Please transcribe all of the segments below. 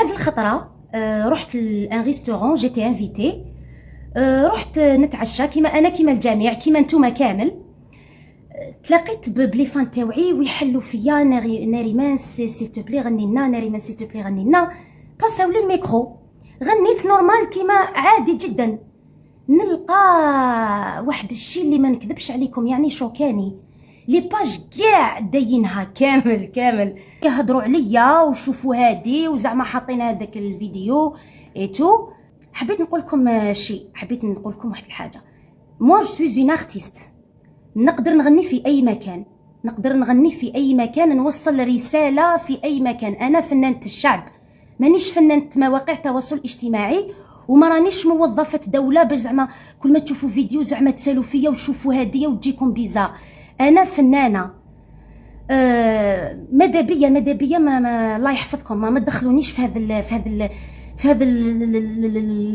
هاد الخطره رحت لان ريستورون، جيتي انفيتي، رحت نتعشى كيما الجميع، كيما نتوما كامل. تلاقيت بلي فان تاوعي ويحلوا فيا ناريمان سي تو بلي غني لنا، ناريمان سي تو بلي غني لنا. باساو لي الميكرو، غنيت نورمال كيما عادي جدا. نلقى واحد الشيء اللي ما نكذبش عليكم يعني شوكاني، لي باج كاع داينها كامل يهضروا عليا وشوفوا هادي وزعما حاطين هذاك الفيديو ايتو. حبيت نقول لكم شيء، حبيت نقول لكم واحد الحاجه. مو جو سوي اون ارتيست، نقدر نغني في اي مكان، نقدر نغني في اي مكان، نوصل رساله في اي مكان. انا فنانة الشعب، مانيش فنانة مواقع التواصل الاجتماعي، وما رانيش موظفه دوله باش زعما كل ما تشوفوا فيديو زعما تسالوا فيا وتشوفوا هديه وتجيكم بيزار. انا فنانه ماذا بيا ما الله يحفظكم، ما تدخلونيش في هذا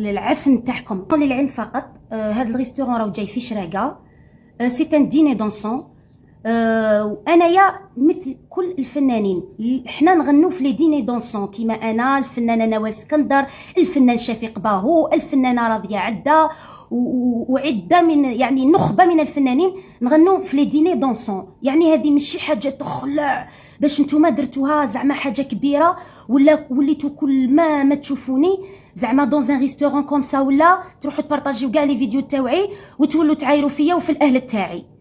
العفن تاعكم. للعلم فقط هذا الريستورون راهو جاي في شراقه، سي ان ديني دونسون. وانايا مثل كل الفنانين حنا نغنوا في لي ديني دونسون، كيما انا، الفنانه نوال اسكندر، الفنان شفيق باهو، الفنانه راضيه عده، وعده من يعني نخبه من الفنانين نغنوا في لي ديني دونسون. يعني هذه ماشي حاجه تخلع باش نتوما درتوها زعما حاجه كبيره، ولا وليتو كل ما تشوفوني زعما دون ان ريستورون كوم سا، ولا تروحوا تبارطاجيو كاع لي فيديو تاوعي وتولوا تعايروا فيا وفي الاهل تاعي.